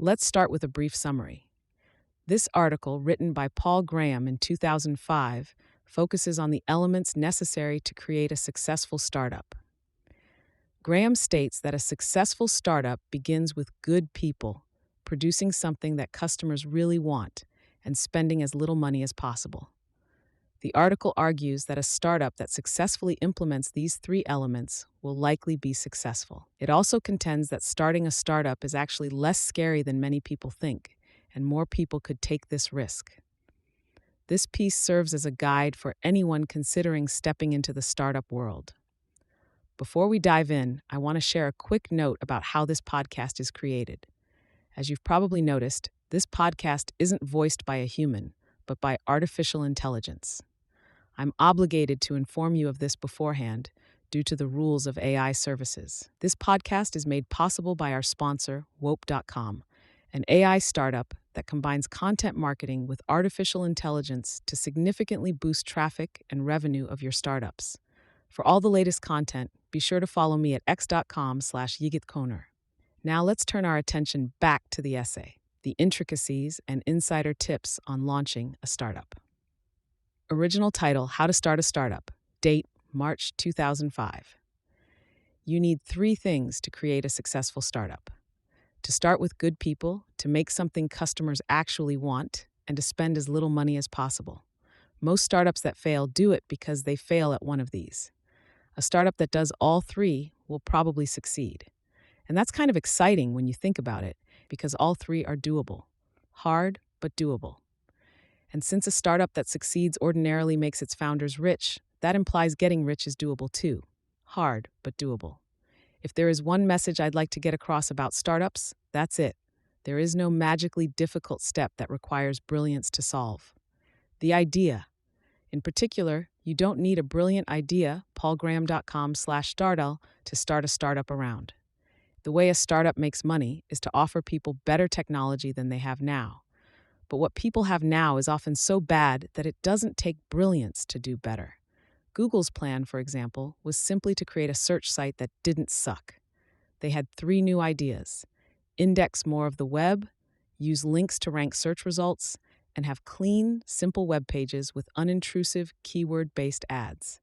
Let's start with a brief summary. This article, written by Paul Graham in 2005, focuses on the elements necessary to create a successful startup. Graham states that a successful startup begins with good people, producing something that customers really want, and spending as little money as possible. The article argues that a startup that successfully implements these three elements will likely be successful. It also contends that starting a startup is actually less scary than many people think, and more people could take this risk. This piece serves as a guide for anyone considering stepping into the startup world. Before we dive in, I want to share a quick note about how this podcast is created. As you've probably noticed, this podcast isn't voiced by a human, but by artificial intelligence. I'm obligated to inform you of this beforehand due to the rules of AI services. This podcast is made possible by our sponsor, Wope.com, an AI startup that combines content marketing with artificial intelligence to significantly boost traffic and revenue of your startups. For all the latest content, be sure to follow me at x.com/yigitkoner. Now let's turn our attention back to the essay, the intricacies and insider tips on launching a startup. Original title, How to Start a Startup. Date, March 2005. You need three things to create a successful startup: to start with good people, to make something customers actually want, and to spend as little money as possible. Most startups that fail do it because they fail at one of these. A startup that does all three will probably succeed. And that's kind of exciting when you think about it, because all three are doable. Hard, but doable. And since a startup that succeeds ordinarily makes its founders rich, that implies getting rich is doable too. Hard, but doable. If there is one message I'd like to get across about startups, that's it. There is no magically difficult step that requires brilliance to solve. The idea. In particular, you don't need a brilliant idea, paulgraham.com/startup, to start a startup around. The way a startup makes money is to offer people better technology than they have now. But what people have now is often so bad that it doesn't take brilliance to do better. Google's plan, for example, was simply to create a search site that didn't suck. They had three new ideas: index more of the web, use links to rank search results, and have clean, simple web pages with unintrusive, keyword-based ads.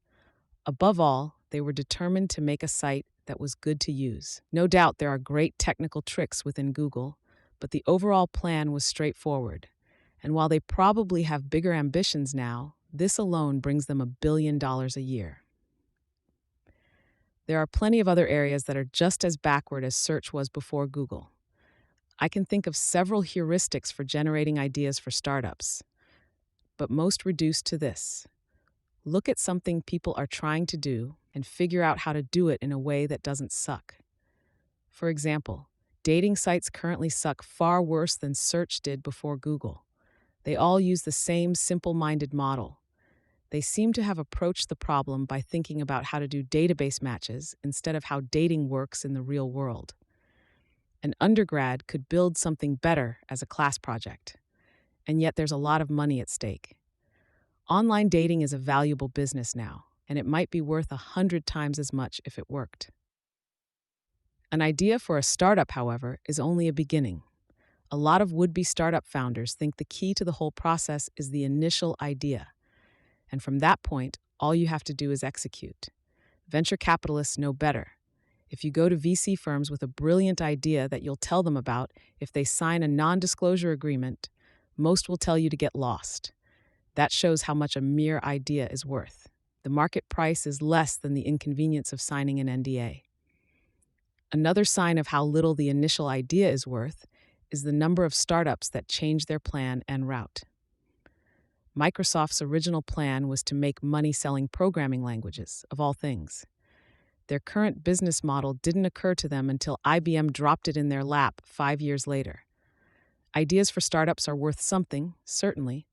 Above all, they were determined to make a site that was good to use. No doubt there are great technical tricks within Google, but the overall plan was straightforward. And while they probably have bigger ambitions now, this alone brings them $1 billion a year. There are plenty of other areas that are just as backward as search was before Google. I can think of several heuristics for generating ideas for startups, but most reduce to this. Look at something people are trying to do and figure out how to do it in a way that doesn't suck. For example, dating sites currently suck far worse than search did before Google. They all use the same simple-minded model. They seem to have approached the problem by thinking about how to do database matches instead of how dating works in the real world. An undergrad could build something better as a class project, and yet there's a lot of money at stake. Online dating is a valuable business now, and it might be worth 100 times as much if it worked. An idea for a startup, however, is only a beginning. A lot of would-be startup founders think the key to the whole process is the initial idea. And from that point, all you have to do is execute. Venture capitalists know better. If you go to VC firms with a brilliant idea that you'll tell them about, if they sign a non-disclosure agreement, most will tell you to get lost. That shows how much a mere idea is worth. The market price is less than the inconvenience of signing an NDA. Another sign of how little the initial idea is worth is the number of startups that change their plan en route. Microsoft's original plan was to make money selling programming languages, of all things. Their current business model didn't occur to them until IBM dropped it in their lap 5 years later. Ideas for startups are worth something, certainly,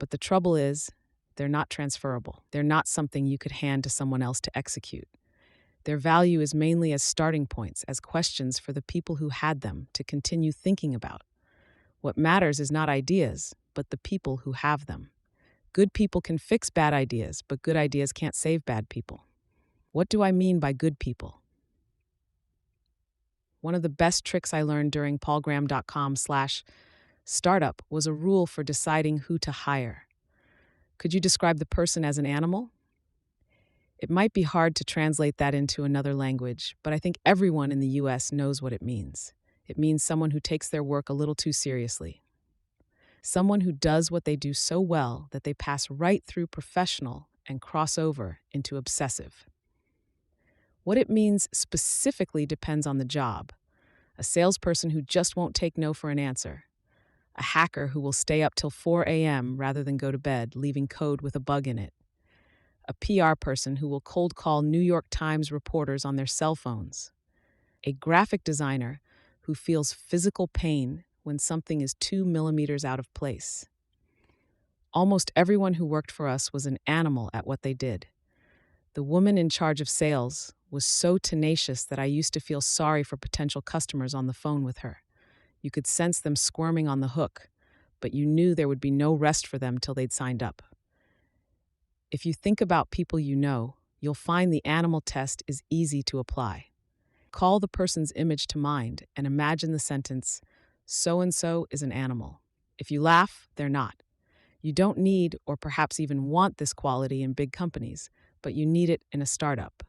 but the trouble is, they're not transferable. They're not something you could hand to someone else to execute. Their value is mainly as starting points, as questions for the people who had them to continue thinking about. What matters is not ideas, but the people who have them. Good people can fix bad ideas, but good ideas can't save bad people. What do I mean by good people? One of the best tricks I learned during paulgraham.com/startup was a rule for deciding who to hire. Could you describe the person as an animal? It might be hard to translate that into another language, but I think everyone in the US knows what it means. It means someone who takes their work a little too seriously. Someone who does what they do so well that they pass right through professional and cross over into obsessive. What it means specifically depends on the job. A salesperson who just won't take no for an answer. A hacker who will stay up till 4 a.m. rather than go to bed, leaving code with a bug in it. A PR person who will cold call New York Times reporters on their cell phones. A graphic designer who feels physical pain when something is 2 millimeters out of place. Almost everyone who worked for us was an animal at what they did. The woman in charge of sales was so tenacious that I used to feel sorry for potential customers on the phone with her. You could sense them squirming on the hook, but you knew there would be no rest for them till they'd signed up. If you think about people you know, you'll find the animal test is easy to apply. Call the person's image to mind and imagine the sentence, "So and so is an animal." If you laugh, they're not. You don't need or perhaps even want this quality in big companies, but you need it in a startup.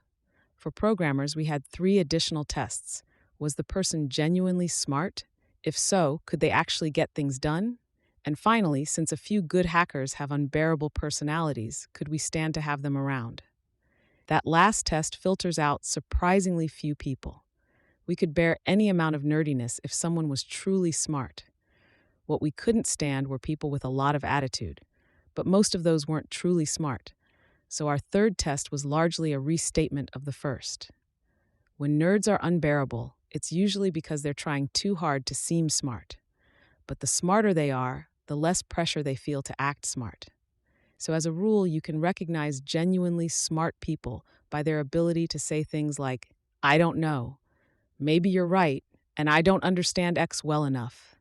For programmers, we had 3 additional tests. Was the person genuinely smart? If so, could they actually get things done? And finally, since a few good hackers have unbearable personalities, could we stand to have them around? That last test filters out surprisingly few people. We could bear any amount of nerdiness if someone was truly smart. What we couldn't stand were people with a lot of attitude, but most of those weren't truly smart. So our third test was largely a restatement of the first. When nerds are unbearable, it's usually because they're trying too hard to seem smart. But the smarter they are, the less pressure they feel to act smart. So as a rule, you can recognize genuinely smart people by their ability to say things like, "I don't know," "Maybe you're right," and "I don't understand X well enough."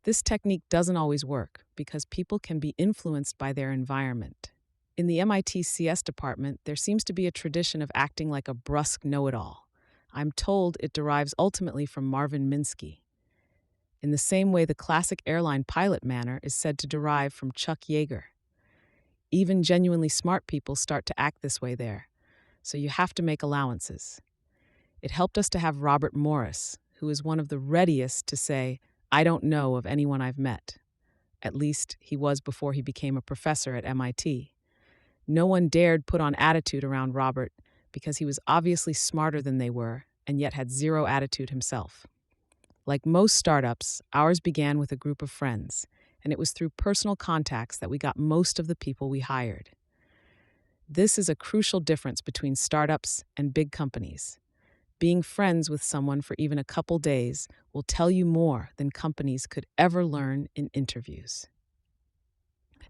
This technique doesn't always work because people can be influenced by their environment. In the MIT CS department, there seems to be a tradition of acting like a brusque know-it-all. I'm told it derives ultimately from Marvin Minsky. In the same way, the classic airline pilot manner is said to derive from Chuck Yeager. Even genuinely smart people start to act this way there, so you have to make allowances. It helped us to have Robert Morris, who is one of the readiest to say, "I don't know of anyone I've met." At least, he was before he became a professor at MIT. No one dared put on attitude around Robert because he was obviously smarter than they were and yet had zero attitude himself. Like most startups, ours began with a group of friends, and it was through personal contacts that we got most of the people we hired. This is a crucial difference between startups and big companies. Being friends with someone for even a couple days will tell you more than companies could ever learn in interviews.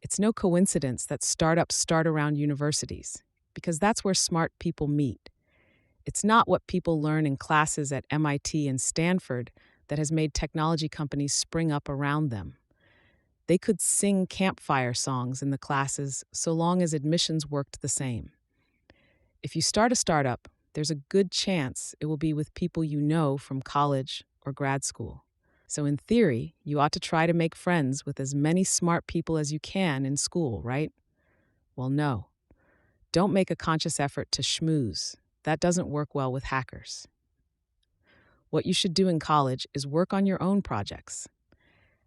It's no coincidence that startups start around universities, because that's where smart people meet. It's not what people learn in classes at MIT and Stanford that has made technology companies spring up around them. They could sing campfire songs in the classes so long as admissions worked the same. If you start a startup, there's a good chance it will be with people you know from college or grad school. So in theory, you ought to try to make friends with as many smart people as you can in school, right? Well, no. Don't make a conscious effort to schmooze. That doesn't work well with hackers. What you should do in college is work on your own projects.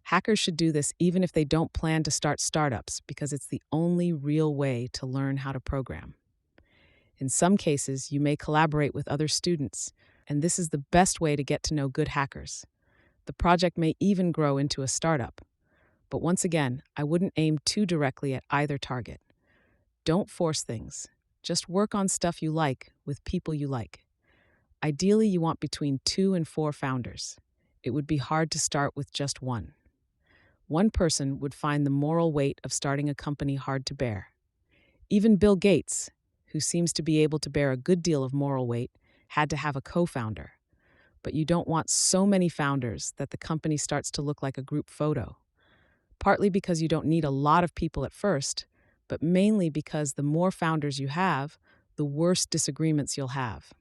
Hackers should do this even if they don't plan to start startups because it's the only real way to learn how to program. In some cases, you may collaborate with other students, and this is the best way to get to know good hackers. The project may even grow into a startup. But once again, I wouldn't aim too directly at either target. Don't force things. Just work on stuff you like with people you like. Ideally, you want between 2 and 4 founders. It would be hard to start with just one. One person would find the moral weight of starting a company hard to bear. Even Bill Gates, who seems to be able to bear a good deal of moral weight, had to have a co-founder. But you don't want so many founders that the company starts to look like a group photo. Partly because you don't need a lot of people at first, but mainly because the more founders you have, the worse disagreements you'll have.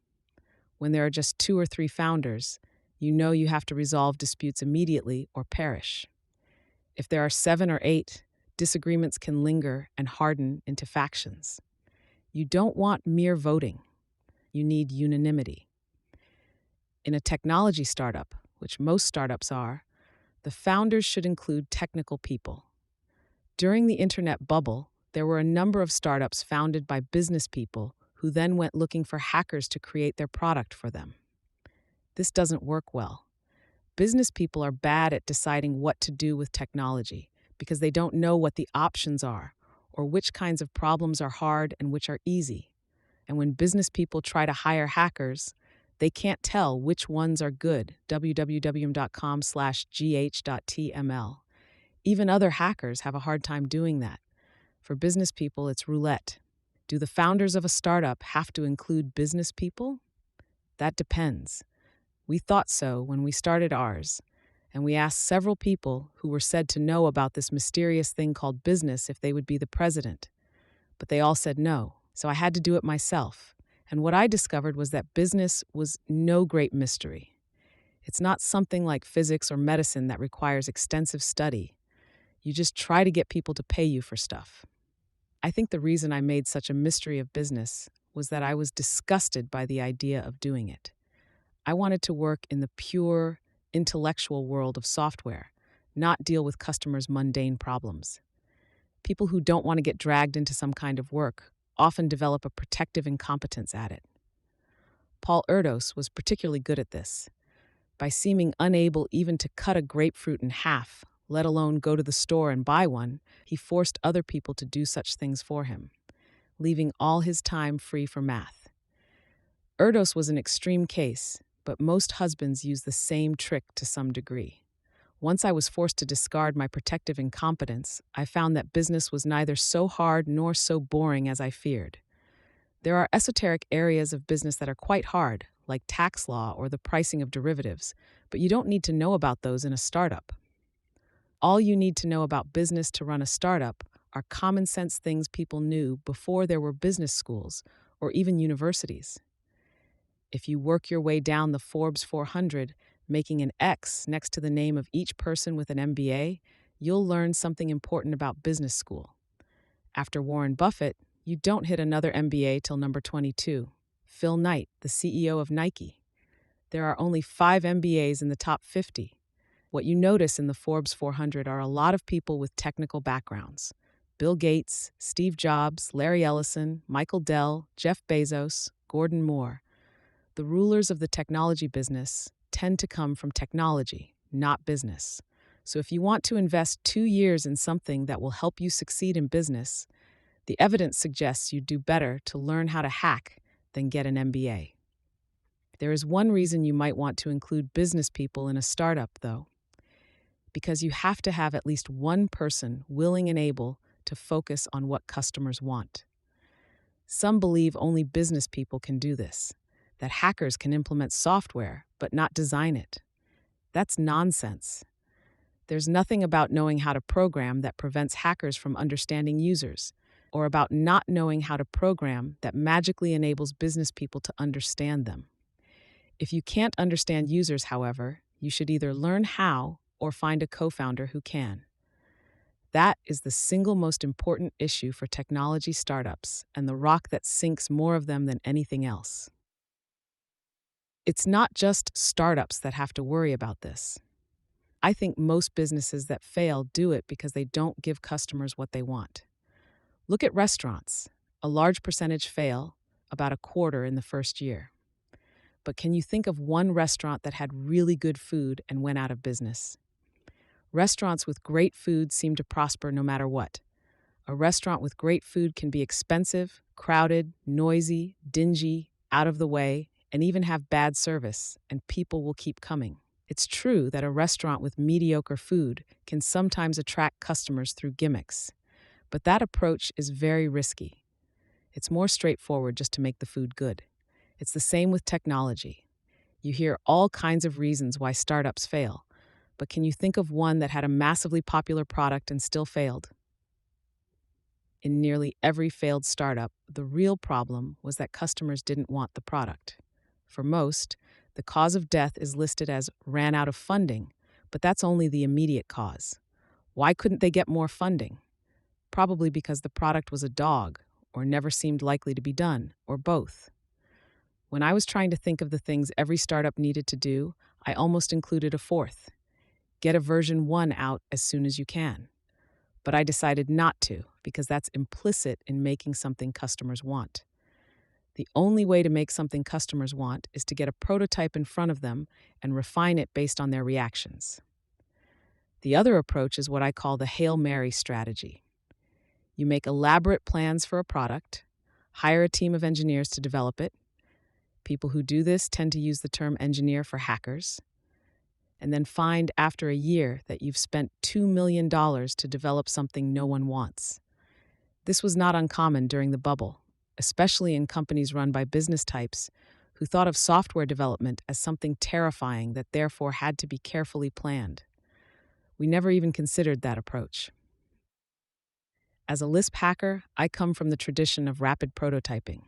When there are just 2 or 3 founders, You know you have to resolve disputes immediately or perish. If there are 7 or 8, disagreements can linger and harden into factions. You don't want mere voting. You need unanimity. In a technology startup, which most startups are, the founders should include technical people. During the internet bubble, there were a number of startups founded by business people who then went looking for hackers to create their product for them. This doesn't work well. Business people are bad at deciding what to do with technology because they don't know what the options are or which kinds of problems are hard and which are easy. And when business people try to hire hackers, they can't tell which ones are good. www.com/gh.tml. Even other hackers have a hard time doing that. For business people, it's roulette. Do the founders of a startup have to include business people? That depends. We thought so when we started ours, and we asked several people who were said to know about this mysterious thing called business if they would be the president. But they all said no, so I had to do it myself. And what I discovered was that business was no great mystery. It's not something like physics or medicine that requires extensive study. You just try to get people to pay you for stuff. I think the reason I made such a mystery of business was that I was disgusted by the idea of doing it. I wanted to work in the pure, intellectual world of software, not deal with customers' mundane problems. People who don't want to get dragged into some kind of work often develop a protective incompetence at it. Paul Erdos was particularly good at this. By seeming unable even to cut a grapefruit in half, let alone go to the store and buy one, he forced other people to do such things for him, leaving all his time free for math. Erdos was an extreme case, but most husbands use the same trick to some degree. Once I was forced to discard my protective incompetence, I found that business was neither so hard nor so boring as I feared. There are esoteric areas of business that are quite hard, like tax law or the pricing of derivatives, but you don't need to know about those in a startup. All you need to know about business to run a startup are common sense things people knew before there were business schools or even universities. If you work your way down the Forbes 400, making an X next to the name of each person with an MBA, you'll learn something important about business school. After Warren Buffett, you don't hit another MBA till number 22. Phil Knight, the CEO of Nike. There are only 5 MBAs in the top 50. What you notice in the Forbes 400 are a lot of people with technical backgrounds. Bill Gates, Steve Jobs, Larry Ellison, Michael Dell, Jeff Bezos, Gordon Moore. The rulers of the technology business tend to come from technology, not business. So if you want to invest 2 years in something that will help you succeed in business, the evidence suggests you do better to learn how to hack than get an MBA. There is one reason you might want to include business people in a startup, though. Because you have to have at least one person willing and able to focus on what customers want. Some believe only business people can do this, that hackers can implement software but not design it. That's nonsense. There's nothing about knowing how to program that prevents hackers from understanding users, or about not knowing how to program that magically enables business people to understand them. If you can't understand users, however, you should either learn how or find a co-founder who can. That is the single most important issue for technology startups and the rock that sinks more of them than anything else. It's not just startups that have to worry about this. I think most businesses that fail do it because they don't give customers what they want. Look at restaurants. A large percentage fail, about a quarter in the first year. But can you think of one restaurant that had really good food and went out of business? Restaurants with great food seem to prosper no matter what. A restaurant with great food can be expensive, crowded, noisy, dingy, out of the way, and even have bad service, and people will keep coming. It's true that a restaurant with mediocre food can sometimes attract customers through gimmicks, but that approach is very risky. It's more straightforward just to make the food good. It's the same with technology. You hear all kinds of reasons why startups fail, but can you think of one that had a massively popular product and still failed? In nearly every failed startup, the real problem was that customers didn't want the product. For most, The cause of death is listed as ran out of funding, but that's only the immediate cause. Why couldn't they get more funding? Probably because the product was a dog, or never seemed likely to be done, or both. When I was trying to think of the things every startup needed to do, I almost included a fourth: get a version 1 out as soon as you can. But I decided not to, because that's implicit in making something customers want. The only way to make something customers want is to get a prototype in front of them and refine it based on their reactions. The other approach is what I call the Hail Mary strategy. You make elaborate plans for a product, hire a team of engineers to develop it. People who do this tend to use the term engineer for hackers, and then find after a year that you've spent $2 million to develop something no one wants. This was not uncommon during the bubble, especially in companies run by business types who thought of software development as something terrifying that therefore had to be carefully planned. We never even considered that approach. As a Lisp hacker, I come from the tradition of rapid prototyping.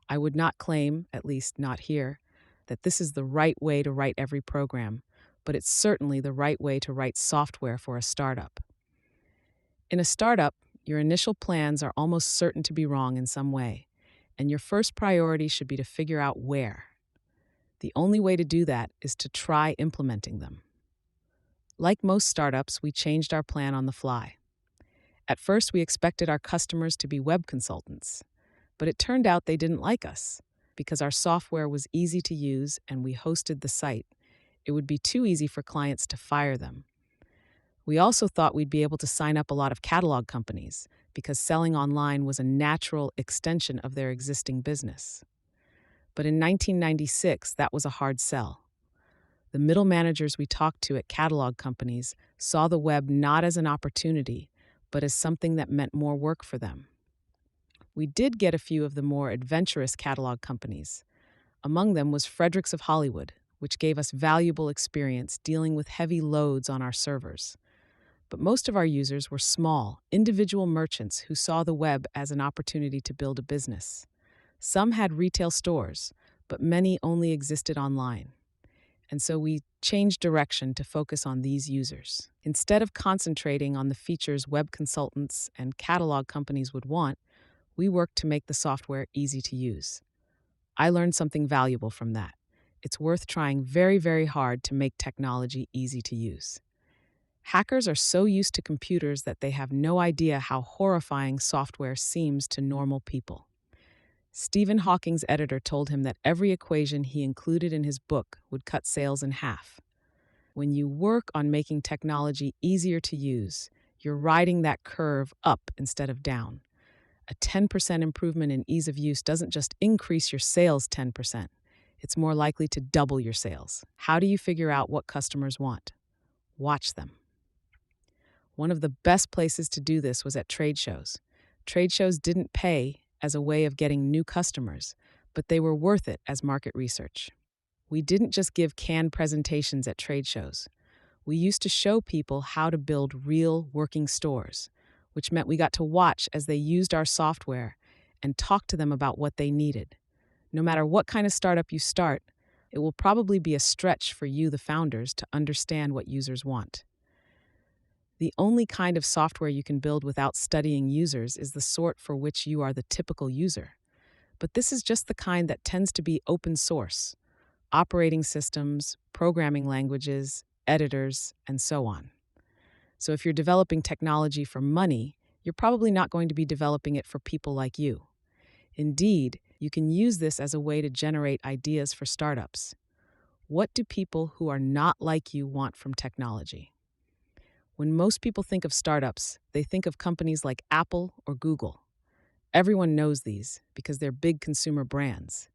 I would not claim, at least not here, that this is the right way to write every program, but it's certainly the right way to write software for a startup. In a startup, your initial plans are almost certain to be wrong in some way, and your first priority should be to figure out where. The only way to do that is to try implementing them. Like most startups, we changed our plan on the fly. At first, we expected our customers to be web consultants, but it turned out they didn't like us because our software was easy to use and we hosted the site. It would be too easy for clients to fire them. We also thought we'd be able to sign up a lot of catalog companies because selling online was a natural extension of their existing business. But in 1996, that was a hard sell. The middle managers we talked to at catalog companies saw the web not as an opportunity, but as something that meant more work for them. We did get a few of the more adventurous catalog companies. Among them was Fredericks of Hollywood, which gave us valuable experience dealing with heavy loads on our servers. But most of our users were small, individual merchants who saw the web as an opportunity to build a business. Some had retail stores, but many only existed online. And so we changed direction to focus on these users. Instead of concentrating on the features web consultants and catalog companies would want, we worked to make the software easy to use. I learned something valuable from that. It's worth trying very, very hard to make technology easy to use. Hackers are so used to computers that they have no idea how horrifying software seems to normal people. Stephen Hawking's editor told him that every equation he included in his book would cut sales in half. When you work on making technology easier to use, you're riding that curve up instead of down. A 10% improvement in ease of use doesn't just increase your sales 10%. It's more likely to double your sales. How do you figure out what customers want? Watch them. One of the best places to do this was at trade shows. Trade shows didn't pay as a way of getting new customers, but they were worth it as market research. We didn't just give canned presentations at trade shows. We used to show people how to build real working stores, which meant we got to watch as they used our software and talk to them about what they needed. No matter what kind of startup you start, it will probably be a stretch for you, the founders, to understand what users want. The only kind of software you can build without studying users is the sort for which you are the typical user. But this is just the kind that tends to be open source: operating systems, programming languages, editors, and so on. So if you're developing technology for money, you're probably not going to be developing it for people like you. Indeed, you can use this as a way to generate ideas for startups. What do people who are not like you want from technology? When most people think of startups, they think of companies like Apple or Google. Everyone knows these because they're big consumer brands.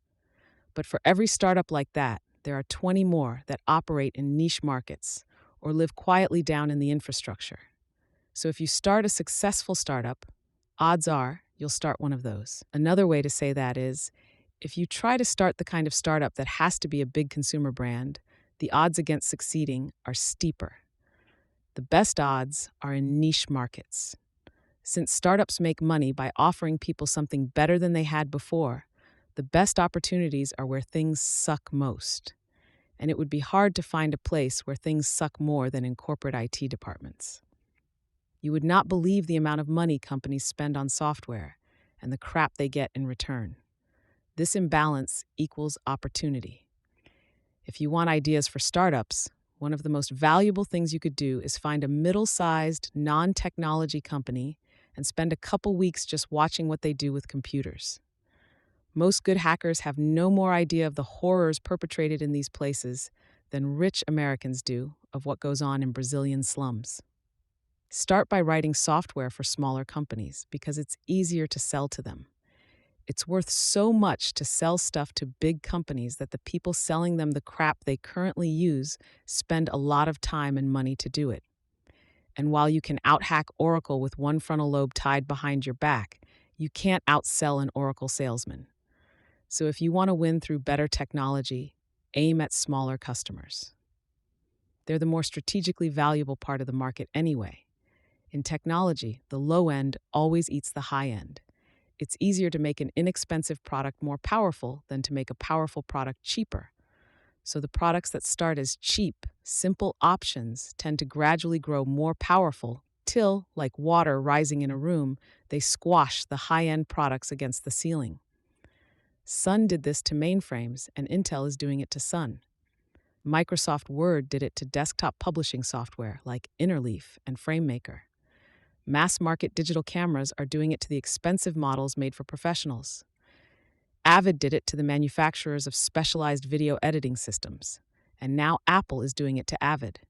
But for every startup like that, there are 20 more that operate in niche markets or live quietly down in the infrastructure. So if you start a successful startup, odds are you'll start one of those. Another way to say that is, if you try to start the kind of startup that has to be a big consumer brand, the odds against succeeding are steeper. The best odds are in niche markets. Since startups make money by offering people something better than they had before, the best opportunities are where things suck most. and it would be hard to find a place where things suck more than in corporate IT departments. You would not believe the amount of money companies spend on software and the crap they get in return. This imbalance equals opportunity. If you want ideas for startups, one of the most valuable things you could do is find a middle-sized, non-technology company and spend a couple weeks just watching what they do with computers. Most good hackers have no more idea of the horrors perpetrated in these places than rich Americans do of what goes on in Brazilian slums. Start by writing software for smaller companies because it's easier to sell to them. It's worth so much to sell stuff to big companies that the people selling them the crap they currently use spend a lot of time and money to do it. And while you can out-hack Oracle with one frontal lobe tied behind your back, you can't outsell an Oracle salesman. So if you want to win through better technology, aim at smaller customers. They're the more strategically valuable part of the market anyway. In technology, the low end always eats the high end. It's easier to make an inexpensive product more powerful than to make a powerful product cheaper. So the products that start as cheap, simple options tend to gradually grow more powerful till, like water rising in a room, they squash the high-end products against the ceiling. Sun did this to mainframes, and Intel is doing it to Sun. Microsoft Word did it to desktop publishing software like Interleaf and FrameMaker. Mass-market digital cameras are doing it to the expensive models made for professionals. Avid did it to the manufacturers of specialized video editing systems, and now Apple is doing it to Avid.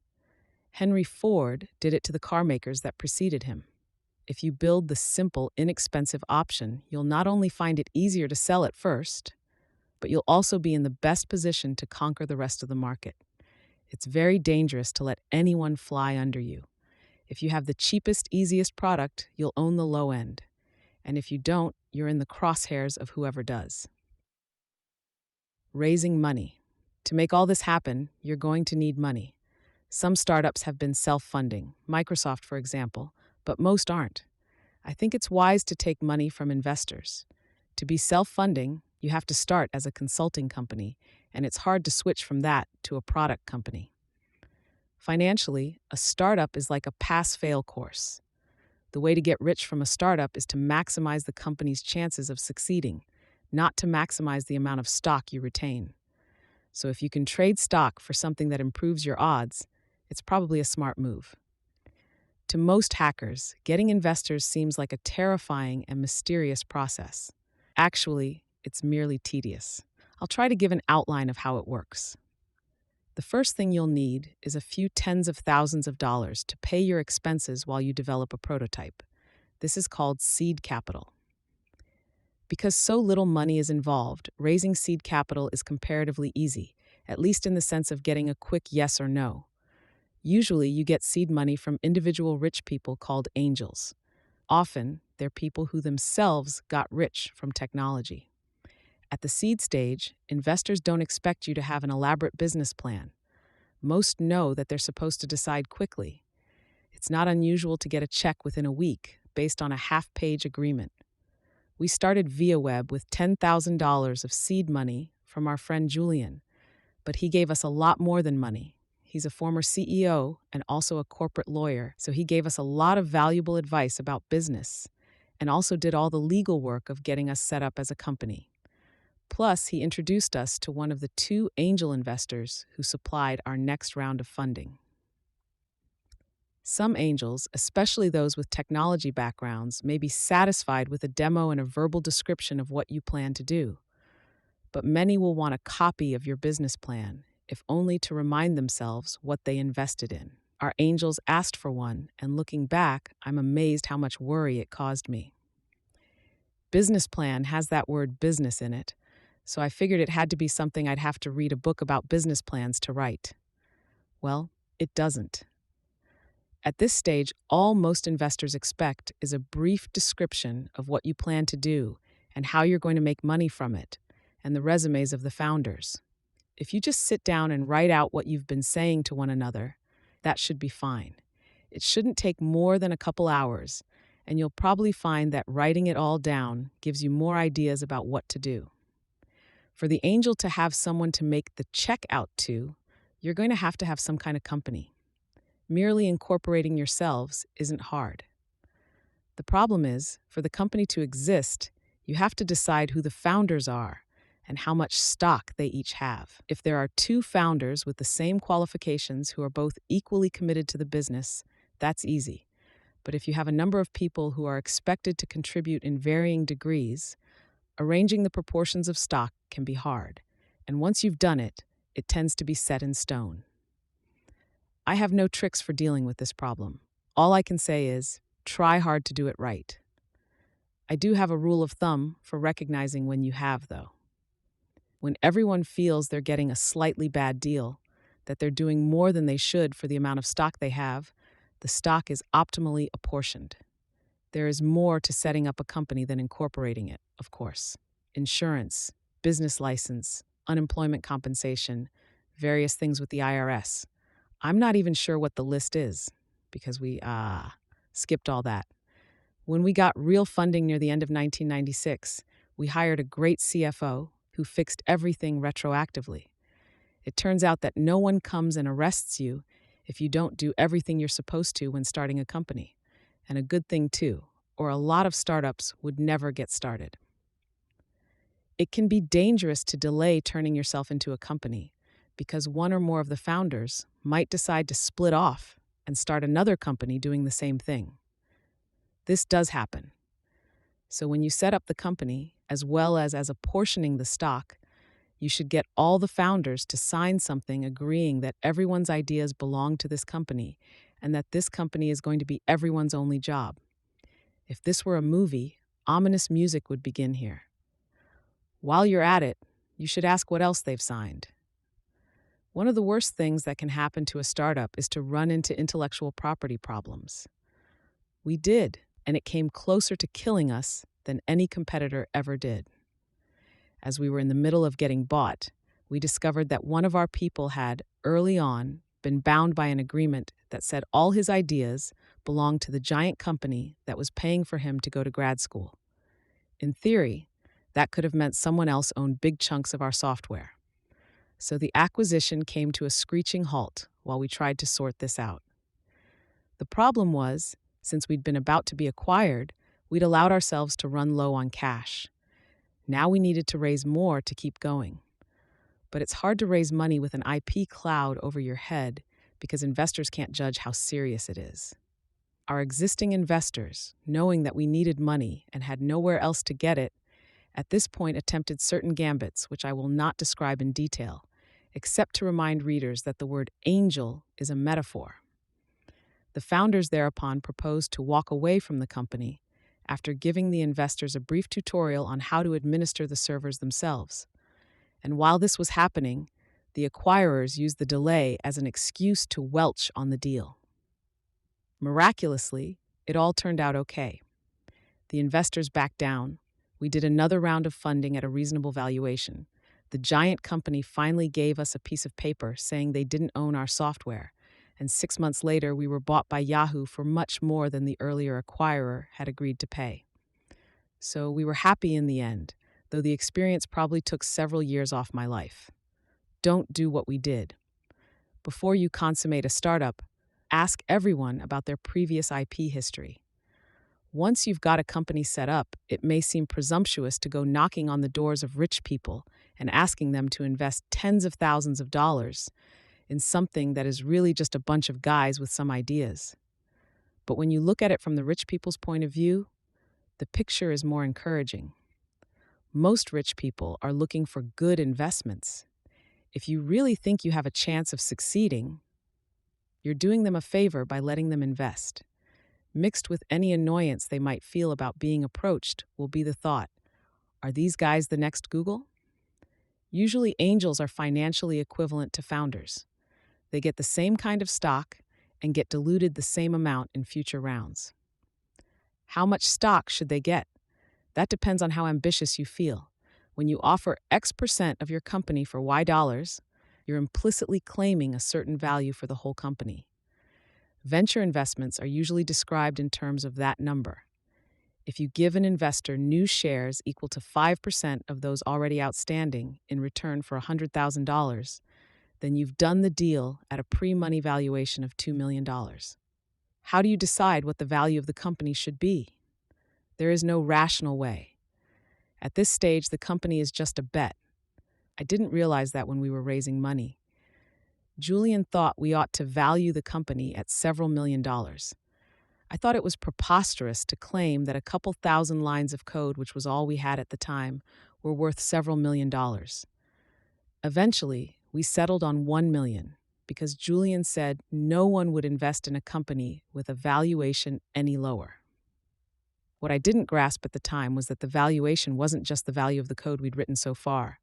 Henry Ford did it to the car makers that preceded him. If you build the simple, inexpensive option, you'll not only find it easier to sell at first, but you'll also be in the best position to conquer the rest of the market. It's very dangerous to let anyone fly under you. If you have the cheapest, easiest product, you'll own the low end. And if you don't, you're in the crosshairs of whoever does. Raising money. To make all this happen, you're going to need money. Some startups have been self-funding, Microsoft, for example, but most aren't. I think it's wise to take money from investors. To be self-funding, you have to start as a consulting company, and it's hard to switch from that to a product company. Financially, a startup is like a pass-fail course. The way to get rich from a startup is to maximize the company's chances of succeeding, not to maximize the amount of stock you retain. So if you can trade stock for something that improves your odds, it's probably a smart move. To most hackers, getting investors seems like a terrifying and mysterious process. Actually, it's merely tedious. I'll try to give an outline of how it works. The first thing you'll need is a few tens of thousands of dollars to pay your expenses while you develop a prototype. This is called seed capital. Because so little money is involved, raising seed capital is comparatively easy, at least in the sense of getting a quick yes or no. Usually, you get seed money from individual rich people called angels. Often, they're people who themselves got rich from technology. At the seed stage, investors don't expect you to have an elaborate business plan. Most know that they're supposed to decide quickly. It's not unusual to get a check within a week based on a half-page agreement. We started ViaWeb with $10,000 of seed money from our friend Julian, but he gave us a lot more than money. He's a former CEO and also a corporate lawyer, so he gave us a lot of valuable advice about business and also did all the legal work of getting us set up as a company. Plus, he introduced us to one of the 2 angel investors who supplied our next round of funding. Some angels, especially those with technology backgrounds, may be satisfied with a demo and a verbal description of what you plan to do. But many will want a copy of your business plan, if only to remind themselves what they invested in. Our angels asked for one, and looking back, I'm amazed how much worry it caused me. Business plan has that word business in it, so I figured it had to be something I'd have to read a book about business plans to write. Well, it doesn't. At this stage, all most investors expect is a brief description of what you plan to do and how you're going to make money from it, and the resumes of the founders. If you just sit down and write out what you've been saying to one another, that should be fine. It shouldn't take more than a couple hours, and you'll probably find that writing it all down gives you more ideas about what to do. For the angel to have someone to make the check out to, You're going to have some kind of company. Merely incorporating yourselves isn't hard. The problem is, for the company to exist, you have to decide who the founders are and how much stock they each have. If there are two founders with the same qualifications who are both equally committed to the business, that's easy. But if you have a number of people who are expected to contribute in varying degrees, arranging the proportions of stock can be hard. And once you've done it, it tends to be set in stone. I have no tricks for dealing with this problem. All I can say is, try hard to do it right. I do have a rule of thumb for recognizing when you have, though. When everyone feels they're getting a slightly bad deal, that they're doing more than they should for the amount of stock they have, the stock is optimally apportioned. There is more to setting up a company than incorporating it, of course. Insurance, business license, unemployment compensation, various things with the IRS. I'm not even sure what the list is, because we skipped all that. When we got real funding near the end of 1996, we hired a great CFO who fixed everything retroactively. It turns out that no one comes and arrests you if you don't do everything you're supposed to when starting a company. And a good thing too, or a lot of startups would never get started. It can be dangerous to delay turning yourself into a company because one or more of the founders might decide to split off and start another company doing the same thing. This does happen. So when you set up the company, as well as apportioning the stock, you should get all the founders to sign something agreeing that everyone's ideas belong to this company and that this company is going to be everyone's only job. If this were a movie, ominous music would begin here. While you're at it, you should ask what else they've signed. One of the worst things that can happen to a startup is to run into intellectual property problems. We did, and it came closer to killing us than any competitor ever did. As we were in the middle of getting bought, we discovered that one of our people had, early on, been bound by an agreement that said all his ideas belonged to the giant company that was paying for him to go to grad school. In theory, that could have meant someone else owned big chunks of our software. So the acquisition came to a screeching halt while we tried to sort this out. The problem was, since we'd been about to be acquired, we'd allowed ourselves to run low on cash. Now we needed to raise more to keep going. But it's hard to raise money with an IP cloud over your head because investors can't judge how serious it is. Our existing investors, knowing that we needed money and had nowhere else to get it, at this point attempted certain gambits which I will not describe in detail, except to remind readers that the word angel is a metaphor. The founders thereupon proposed to walk away from the company after giving the investors a brief tutorial on how to administer the servers themselves. And while this was happening, the acquirers used the delay as an excuse to welch on the deal. Miraculously, it all turned out okay. The investors backed down. We did another round of funding at a reasonable valuation. The giant company finally gave us a piece of paper saying they didn't own our software, and 6 months later we were bought by Yahoo for much more than the earlier acquirer had agreed to pay. So we were happy in the end, though the experience probably took several years off my life. Don't do what we did. Before you consummate a startup, ask everyone about their previous IP history. Once you've got a company set up, it may seem presumptuous to go knocking on the doors of rich people and asking them to invest tens of thousands of dollars in something that is really just a bunch of guys with some ideas. But when you look at it from the rich people's point of view, the picture is more encouraging. Most rich people are looking for good investments. If you really think you have a chance of succeeding, you're doing them a favor by letting them invest. Mixed with any annoyance they might feel about being approached will be the thought, are these guys the next Google? Usually angels are financially equivalent to founders. They get the same kind of stock and get diluted the same amount in future rounds. How much stock should they get? That depends on how ambitious you feel. When you offer X% of your company for Y dollars, you're implicitly claiming a certain value for the whole company. Venture investments are usually described in terms of that number. If you give an investor new shares equal to 5% of those already outstanding in return for $100,000, then you've done the deal at a pre-money valuation of $2 million. How do you decide what the value of the company should be? There is no rational way. At this stage, the company is just a bet. I didn't realize that when we were raising money. Julian thought we ought to value the company at several $1,000,000. I thought it was preposterous to claim that a couple thousand lines of code, which was all we had at the time, were worth several $1,000,000. Eventually, we settled on $1 million because Julian said no one would invest in a company with a valuation any lower. What I didn't grasp at the time was that the valuation wasn't just the value of the code we'd written so far.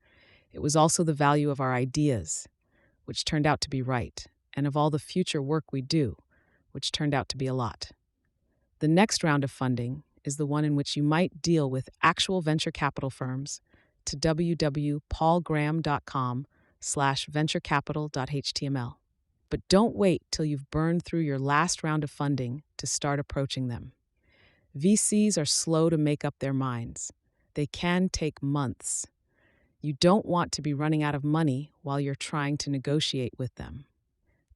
It was also the value of our ideas, which turned out to be right, and of all the future work we do, which turned out to be a lot. The next round of funding is the one in which you might deal with actual venture capital firms to www.paulgraham.com/venturecapital.html. But don't wait till you've burned through your last round of funding to start approaching them. VCs are slow to make up their minds. They can take months. You don't want to be running out of money while you're trying to negotiate with them.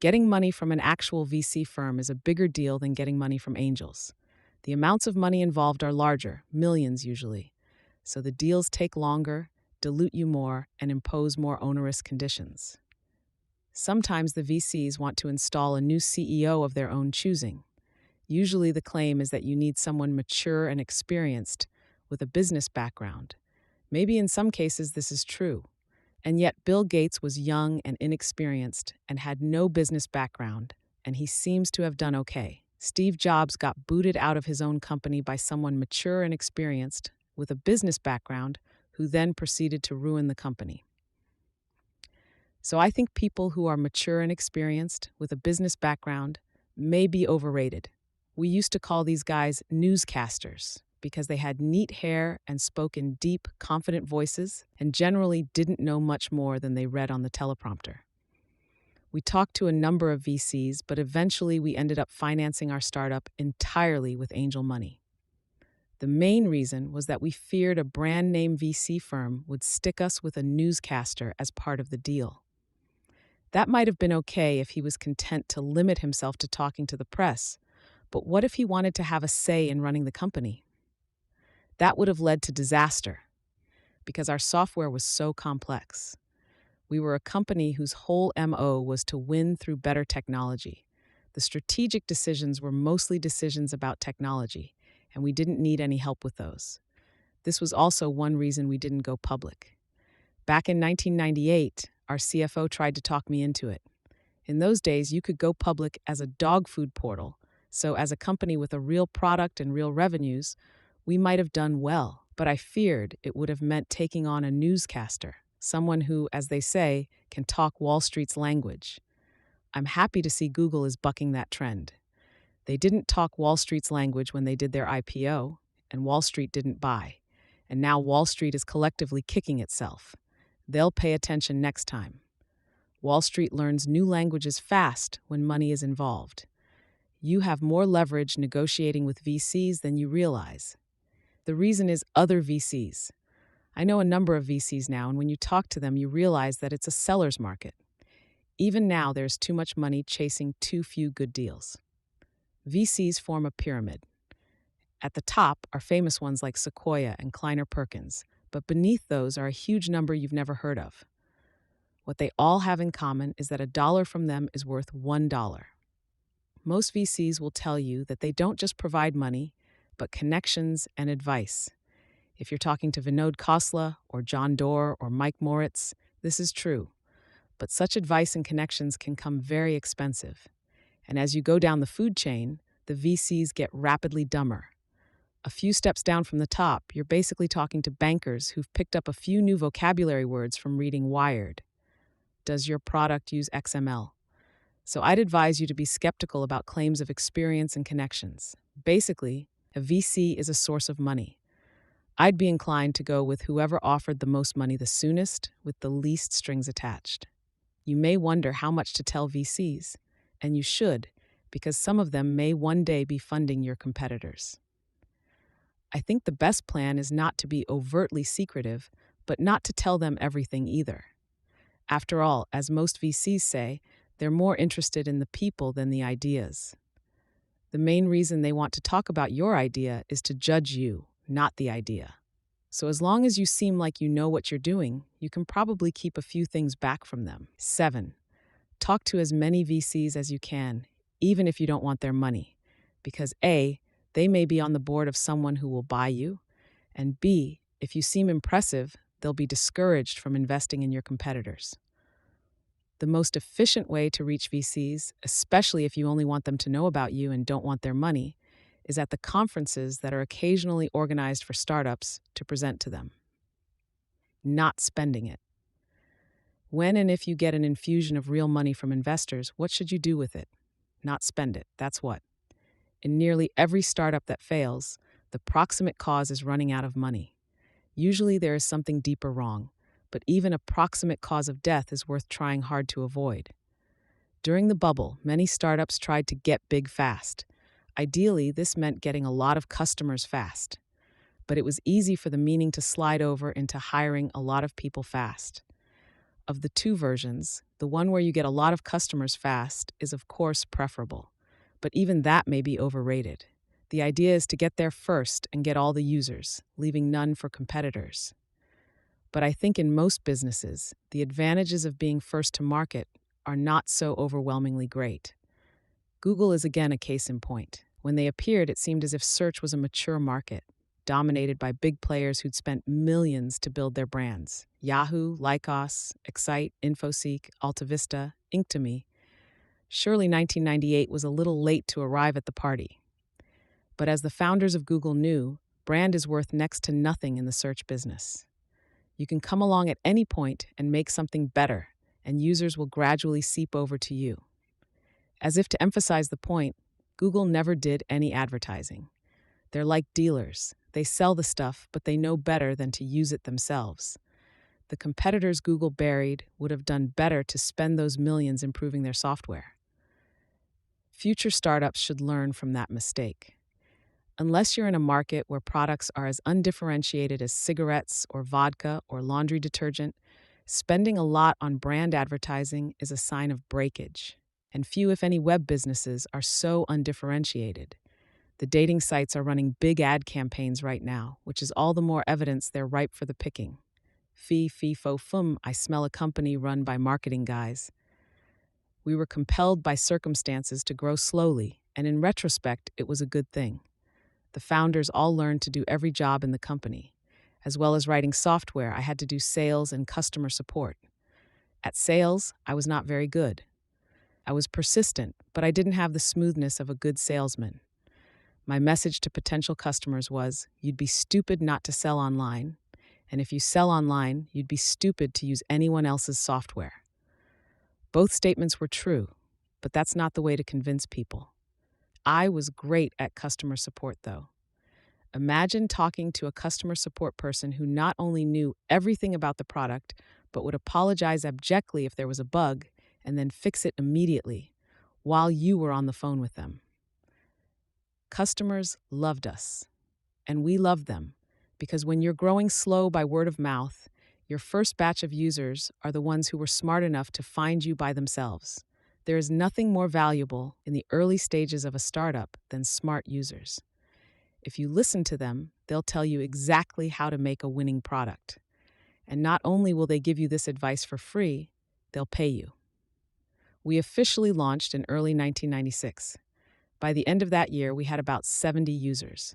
Getting money from an actual VC firm is a bigger deal than getting money from angels. The amounts of money involved are larger, millions usually. So the deals take longer, dilute you more, and impose more onerous conditions. Sometimes the VCs want to install a new CEO of their own choosing. Usually the claim is that you need someone mature and experienced with a business background. Maybe in some cases this is true. And yet Bill Gates was young and inexperienced and had no business background, and he seems to have done okay. Steve Jobs got booted out of his own company by someone mature and experienced with a business background who then proceeded to ruin the company. So I think people who are mature and experienced with a business background may be overrated. We used to call these guys newscasters because they had neat hair and spoke in deep, confident voices and generally didn't know much more than they read on the teleprompter. We talked to a number of VCs, but eventually we ended up financing our startup entirely with angel money. The main reason was that we feared a brand name VC firm would stick us with a newscaster as part of the deal. That might have been okay if he was content to limit himself to talking to the press, but what if he wanted to have a say in running the company? That would have led to disaster because our software was so complex. We were a company whose whole MO was to win through better technology. The strategic decisions were mostly decisions about technology, and we didn't need any help with those. This was also one reason we didn't go public. Back in 1998, our CFO tried to talk me into it. In those days, you could go public as a dog food portal, so as a company with a real product and real revenues, we might have done well, but I feared it would have meant taking on a newscaster, someone who, as they say, can talk Wall Street's language. I'm happy to see Google is bucking that trend. They didn't talk Wall Street's language when they did their IPO, and Wall Street didn't buy. And now Wall Street is collectively kicking itself. They'll pay attention next time. Wall Street learns new languages fast when money is involved. You have more leverage negotiating with VCs than you realize. The reason is other VCs. I know a number of VCs now, and when you talk to them, you realize that it's a seller's market. Even now, there's too much money chasing too few good deals. VCs form a pyramid. At the top are famous ones like Sequoia and Kleiner Perkins, but beneath those are a huge number you've never heard of. What they all have in common is that a dollar from them is worth $1. Most VCs will tell you that they don't just provide money, but connections and advice. If you're talking to Vinod Khosla or John Doerr or Mike Moritz, this is true. But such advice and connections can come very expensive. And as you go down the food chain, the VCs get rapidly dumber. A few steps down from the top, you're basically talking to bankers who've picked up a few new vocabulary words from reading Wired. Does your product use XML? So I'd advise you to be skeptical about claims of experience and connections. Basically, a VC is a source of money. I'd be inclined to go with whoever offered the most money the soonest, with the least strings attached. You may wonder how much to tell VCs, and you should, because some of them may one day be funding your competitors. I think the best plan is not to be overtly secretive, but not to tell them everything either. After all, as most VCs say, they're more interested in the people than the ideas. The main reason they want to talk about your idea is to judge you, not the idea. So as long as you seem like you know what you're doing, you can probably keep a few things back from them. 7. Talk to as many VCs as you can, even if you don't want their money. Because A, they may be on the board of someone who will buy you, and B, if you seem impressive, they'll be discouraged from investing in your competitors. The most efficient way to reach VCs, especially if you only want them to know about you and don't want their money, is at the conferences that are occasionally organized for startups to present to them. Not spending it. When and if you get an infusion of real money from investors, what should you do with it? Not spend it. That's what. In nearly every startup that fails, the proximate cause is running out of money. Usually there is something deeper wrong, but even a proximate cause of death is worth trying hard to avoid. During the bubble, many startups tried to get big fast. Ideally, this meant getting a lot of customers fast. But it was easy for the meaning to slide over into hiring a lot of people fast. Of the two versions, the one where you get a lot of customers fast is of course preferable. But even that may be overrated. The idea is to get there first and get all the users, leaving none for competitors. But I think in most businesses, the advantages of being first to market are not so overwhelmingly great. Google is again a case in point. When they appeared, it seemed as if search was a mature market, dominated by big players who'd spent millions to build their brands. Yahoo, Lycos, Excite, Infoseek, AltaVista, Inktomi. Surely 1998 was a little late to arrive at the party. But as the founders of Google knew, brand is worth next to nothing in the search business. You can come along at any point and make something better, and users will gradually seep over to you. As if to emphasize the point, Google never did any advertising. They're like dealers. They sell the stuff, but they know better than to use it themselves. The competitors Google buried would have done better to spend those millions improving their software. Future startups should learn from that mistake. Unless you're in a market where products are as undifferentiated as cigarettes or vodka or laundry detergent, spending a lot on brand advertising is a sign of breakage. And few, if any, web businesses are so undifferentiated. The dating sites are running big ad campaigns right now, which is all the more evidence they're ripe for the picking. Fee, fo, fum, I smell a company run by marketing guys. We were compelled by circumstances to grow slowly, and in retrospect, it was a good thing. The founders all learned to do every job in the company. As well as writing software, I had to do sales and customer support. At sales, I was not very good. I was persistent, but I didn't have the smoothness of a good salesman. My message to potential customers was, you'd be stupid not to sell online, and if you sell online, you'd be stupid to use anyone else's software. Both statements were true, but that's not the way to convince people. I was great at customer support, though. Imagine talking to a customer support person who not only knew everything about the product, but would apologize abjectly if there was a bug and then fix it immediately while you were on the phone with them. Customers loved us, and we loved them, because when you're growing slow by word of mouth, your first batch of users are the ones who were smart enough to find you by themselves. There is nothing more valuable in the early stages of a startup than smart users. If you listen to them, they'll tell you exactly how to make a winning product. And not only will they give you this advice for free, they'll pay you. We officially launched in early 1996. By the end of that year, we had about 70 users.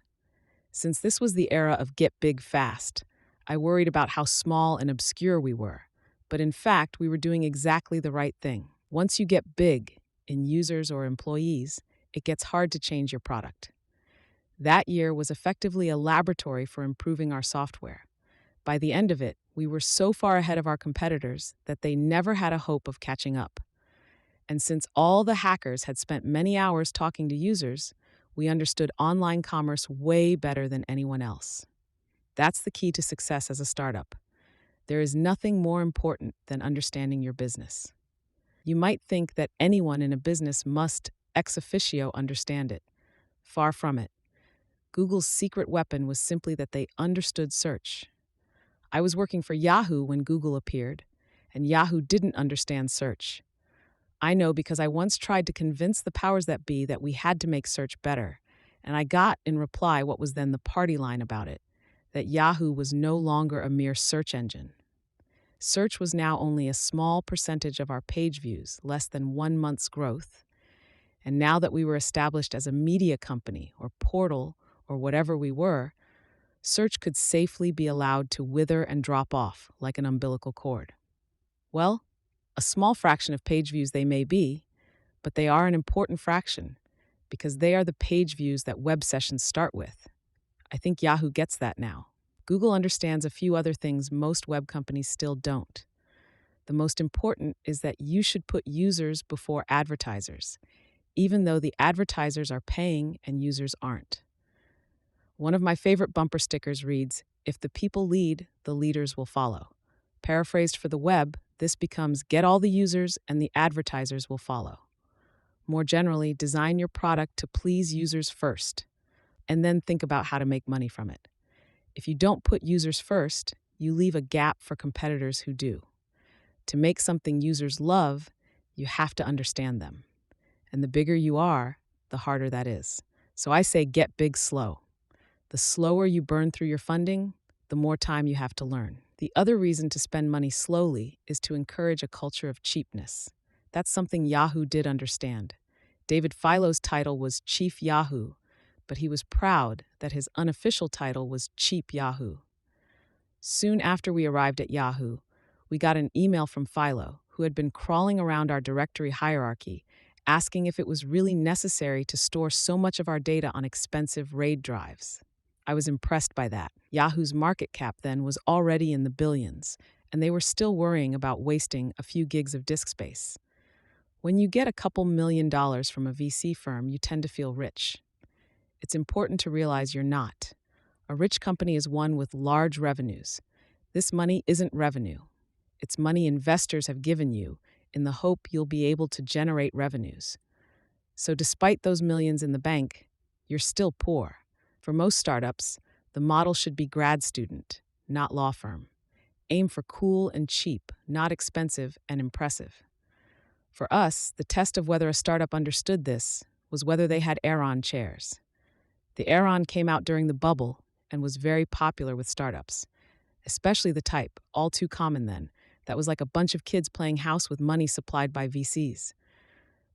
Since this was the era of get big fast, I worried about how small and obscure we were. But in fact, we were doing exactly the right thing. Once you get big in users or employees, it gets hard to change your product. That year was effectively a laboratory for improving our software. By the end of it, we were so far ahead of our competitors that they never had a hope of catching up. And since all the hackers had spent many hours talking to users, we understood online commerce way better than anyone else. That's the key to success as a startup. There is nothing more important than understanding your business. You might think that anyone in a business must ex officio understand it. Far from it. Google's secret weapon was simply that they understood search. I was working for Yahoo when Google appeared, and Yahoo didn't understand search. I know because I once tried to convince the powers that be that we had to make search better, and I got in reply what was then the party line about it, that Yahoo was no longer a mere search engine. Search was now only a small percentage of our page views, less than 1 month's growth. And now that we were established as a media company or portal or whatever we were, search could safely be allowed to wither and drop off like an umbilical cord. Well, a small fraction of page views they may be, but they are an important fraction because they are the page views that web sessions start with. I think Yahoo gets that now. Google understands a few other things most web companies still don't. The most important is that you should put users before advertisers, even though the advertisers are paying and users aren't. One of my favorite bumper stickers reads, "If the people lead, the leaders will follow." Paraphrased for the web, this becomes, get all the users and the advertisers will follow. More generally, design your product to please users first, and then think about how to make money from it. If you don't put users first, you leave a gap for competitors who do. To make something users love, you have to understand them. And the bigger you are, the harder that is. So I say get big slow. The slower you burn through your funding, the more time you have to learn. The other reason to spend money slowly is to encourage a culture of cheapness. That's something Yahoo did understand. David Filo's title was Chief Yahoo, but he was proud that his unofficial title was Cheap Yahoo. Soon after we arrived at Yahoo, we got an email from Philo, who had been crawling around our directory hierarchy, asking if it was really necessary to store so much of our data on expensive RAID drives. I was impressed by that. Yahoo's market cap then was already in the billions, and they were still worrying about wasting a few gigs of disk space. When you get a couple $1 million from a VC firm, you tend to feel rich. It's important to realize you're not. A rich company is one with large revenues. This money isn't revenue. It's money investors have given you in the hope you'll be able to generate revenues. So despite those millions in the bank, you're still poor. For most startups, the model should be grad student, not law firm. Aim for cool and cheap, not expensive and impressive. For us, the test of whether a startup understood this was whether they had Aeron chairs. The Aeron came out during the bubble and was very popular with startups, especially the type, all too common then, that was like a bunch of kids playing house with money supplied by VCs.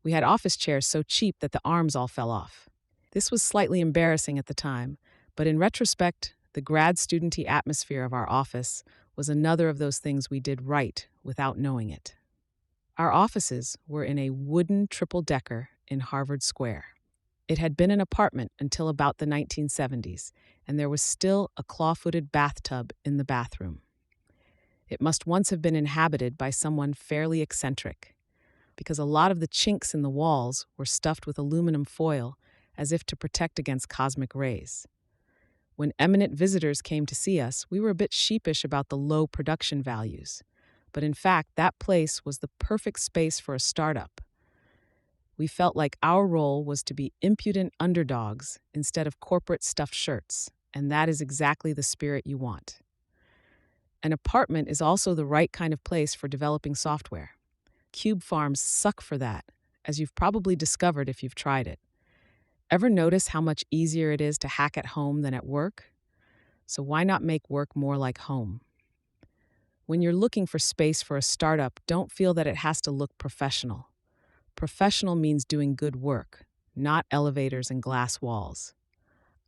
We had office chairs so cheap that the arms all fell off. This was slightly embarrassing at the time, but in retrospect, the grad studenty atmosphere of our office was another of those things we did right without knowing it. Our offices were in a wooden triple-decker in Harvard Square. It had been an apartment until about the 1970s, and there was still a claw-footed bathtub in the bathroom. It must once have been inhabited by someone fairly eccentric, because a lot of the chinks in the walls were stuffed with aluminum foil as if to protect against cosmic rays. When eminent visitors came to see us, we were a bit sheepish about the low production values, but in fact, that place was the perfect space for a startup. We felt like our role was to be impudent underdogs instead of corporate stuffed shirts, and that is exactly the spirit you want. An apartment is also the right kind of place for developing software. Cube farms suck for that, as you've probably discovered if you've tried it. Ever notice how much easier it is to hack at home than at work? So why not make work more like home? When you're looking for space for a startup, don't feel that it has to look professional. Professional means doing good work, not elevators and glass walls.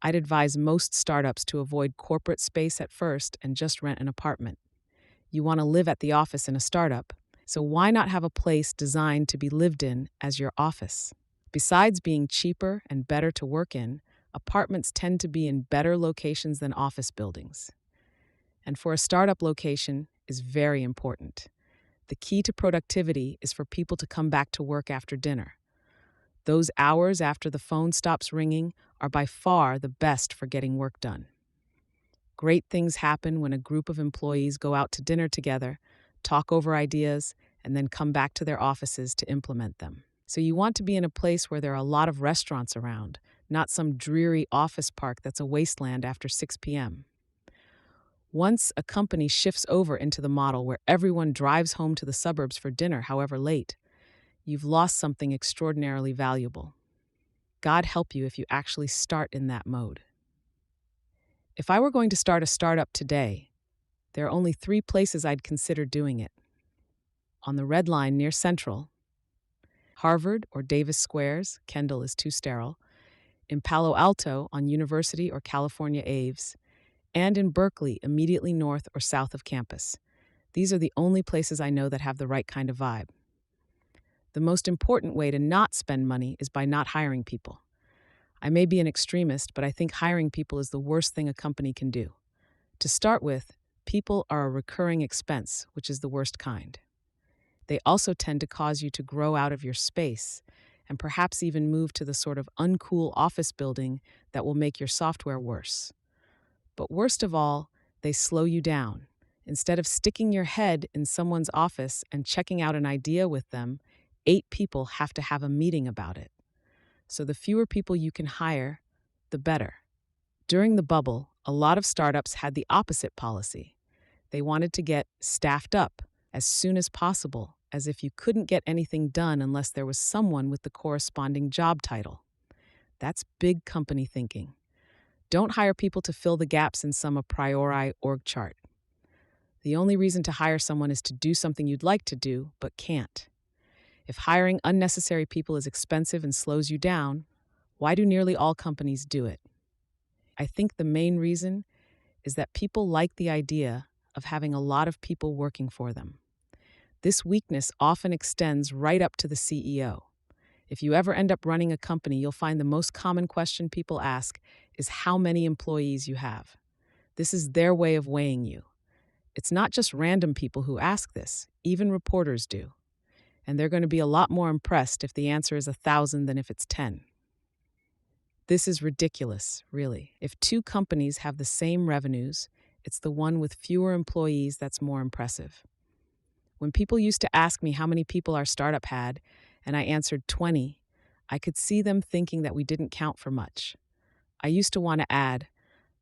I'd advise most startups to avoid corporate space at first and just rent an apartment. You want to live at the office in a startup, so why not have a place designed to be lived in as your office? Besides being cheaper and better to work in, apartments tend to be in better locations than office buildings. And for a startup, location is very important. The key to productivity is for people to come back to work after dinner. Those hours after the phone stops ringing are by far the best for getting work done. Great things happen when a group of employees go out to dinner together, talk over ideas, and then come back to their offices to implement them. So you want to be in a place where there are a lot of restaurants around, not some dreary office park that's a wasteland after 6 p.m. Once a company shifts over into the model where everyone drives home to the suburbs for dinner, however late, you've lost something extraordinarily valuable. God help you if you actually start in that mode. If I were going to start a startup today, there are only 3 places I'd consider doing it. On the Red Line near Central, Harvard or Davis Squares, Kendall is too sterile, in Palo Alto on University or California Aves, and in Berkeley immediately north or south of campus. These are the only places I know that have the right kind of vibe. The most important way to not spend money is by not hiring people. I may be an extremist, but I think hiring people is the worst thing a company can do. To start with, people are a recurring expense, which is the worst kind. They also tend to cause you to grow out of your space and perhaps even move to the sort of uncool office building that will make your software worse. But worst of all, they slow you down. Instead of sticking your head in someone's office and checking out an idea with them, 8 people have to have a meeting about it. So the fewer people you can hire, the better. During the bubble, a lot of startups had the opposite policy. They wanted to get staffed up as soon as possible, as if you couldn't get anything done unless there was someone with the corresponding job title. That's big company thinking. Don't hire people to fill the gaps in some a priori org chart. The only reason to hire someone is to do something you'd like to do, but can't. If hiring unnecessary people is expensive and slows you down, why do nearly all companies do it? I think the main reason is that people like the idea of having a lot of people working for them. This weakness often extends right up to the CEO. If you ever end up running a company, you'll find the most common question people ask is how many employees you have. This is their way of weighing you. It's not just random people who ask this, even reporters do. And they're going to be a lot more impressed if the answer is 1,000 than if it's 10. This is ridiculous, really. If 2 companies have the same revenues, it's the one with fewer employees that's more impressive. When people used to ask me how many people our startup had, and I answered 20, I could see them thinking that we didn't count for much. I used to want to add,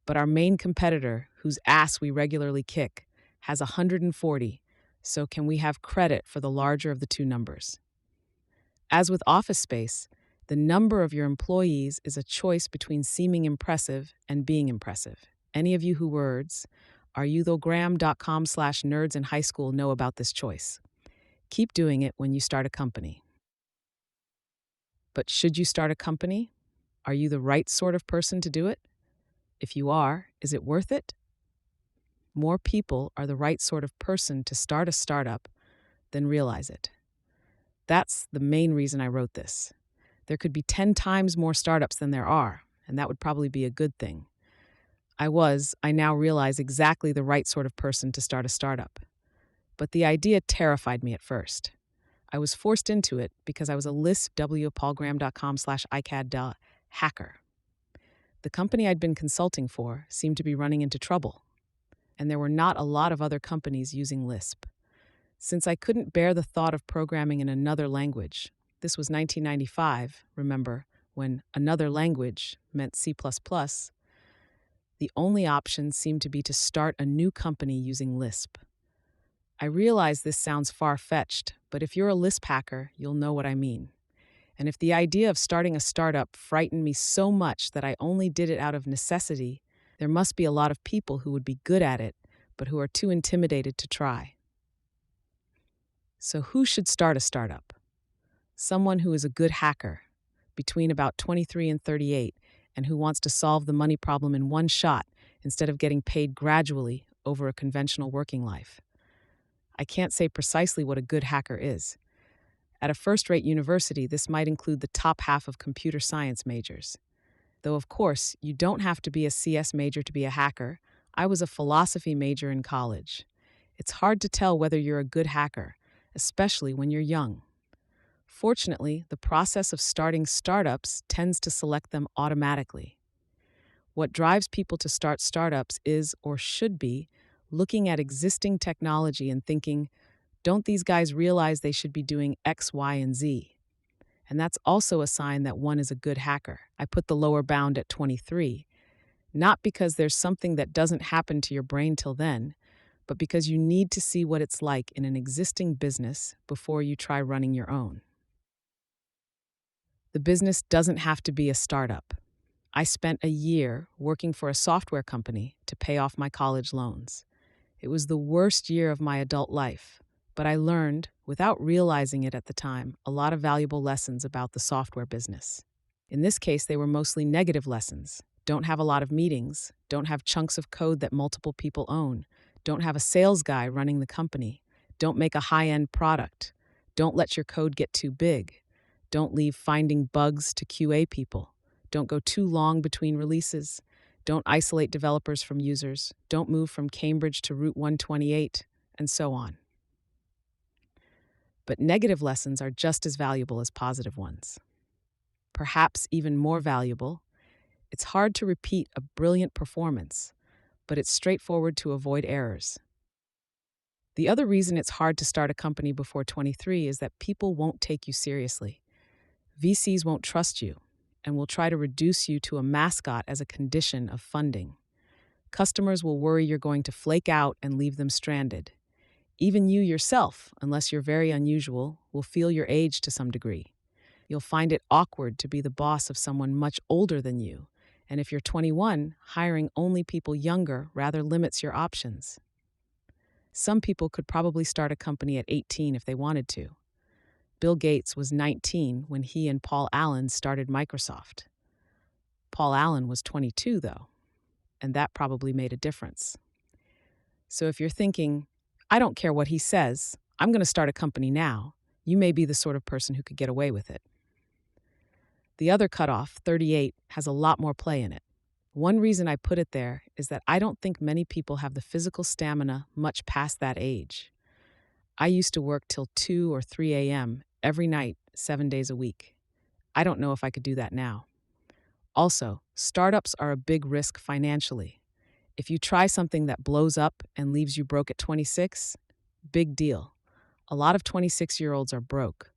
but our main competitor, whose ass we regularly kick, has 140, so can we have credit for the larger of the 2 numbers? As with office space, the number of your employees is a choice between seeming impressive and being impressive. Any of you who words, areyouthograham.com/nerds in high school know about this choice. Keep doing it when you start a company. But should you start a company? Are you the right sort of person to do it? If you are, is it worth it? More people are the right sort of person to start a startup than realize it. That's the main reason I wrote this. There could be 10 times more startups than there are, and that would probably be a good thing. I now realize exactly the right sort of person to start a startup. But the idea terrified me at first. I was forced into it because I was a listwpaulgraham.com/icad hacker. The company I'd been consulting for seemed to be running into trouble, and there were not a lot of other companies using Lisp. Since I couldn't bear the thought of programming in another language, this was 1995, remember, when another language meant C++, the only option seemed to be to start a new company using Lisp. I realize this sounds far-fetched, but if you're a Lisp hacker, you'll know what I mean. And if the idea of starting a startup frightened me so much that I only did it out of necessity, there must be a lot of people who would be good at it, but who are too intimidated to try. So who should start a startup? Someone who is a good hacker, between about 23 and 38, and who wants to solve the money problem in one shot instead of getting paid gradually over a conventional working life. I can't say precisely what a good hacker is. At a first-rate university, this might include the top half of computer science majors. Though, of course, you don't have to be a CS major to be a hacker. I was a philosophy major in college. It's hard to tell whether you're a good hacker, especially when you're young. Fortunately, the process of starting startups tends to select them automatically. What drives people to start startups is, or should be, looking at existing technology and thinking, don't these guys realize they should be doing X, Y, and Z? And that's also a sign that one is a good hacker. I put the lower bound at 23. Not because there's something that doesn't happen to your brain till then, but because you need to see what it's like in an existing business before you try running your own. The business doesn't have to be a startup. I spent a year working for a software company to pay off my college loans. It was the worst year of my adult life, but I learned, without realizing it at the time, a lot of valuable lessons about the software business. In this case, they were mostly negative lessons. Don't have a lot of meetings, don't have chunks of code that multiple people own, don't have a sales guy running the company, don't make a high-end product, don't let your code get too big, don't leave finding bugs to QA people, don't go too long between releases, don't isolate developers from users, don't move from Cambridge to Route 128, and so on. But negative lessons are just as valuable as positive ones. Perhaps even more valuable. It's hard to repeat a brilliant performance, but it's straightforward to avoid errors. The other reason it's hard to start a company before 23 is that people won't take you seriously. VCs won't trust you and will try to reduce you to a mascot as a condition of funding. Customers will worry you're going to flake out and leave them stranded. Even you yourself, unless you're very unusual, will feel your age to some degree. You'll find it awkward to be the boss of someone much older than you, and if you're 21, hiring only people younger rather limits your options. Some people could probably start a company at 18 if they wanted to. Bill Gates was 19 when he and Paul Allen started Microsoft. Paul Allen was 22, though, and that probably made a difference. So if you're thinking, I don't care what he says, I'm going to start a company now, you may be the sort of person who could get away with it. The other cutoff, 38, has a lot more play in it. One reason I put it there is that I don't think many people have the physical stamina much past that age. I used to work till 2 or 3 a.m. every night, 7 days a week. I don't know if I could do that now. Also, startups are a big risk financially. If you try something that blows up and leaves you broke at 26, big deal. A lot of 26-year-olds are broke.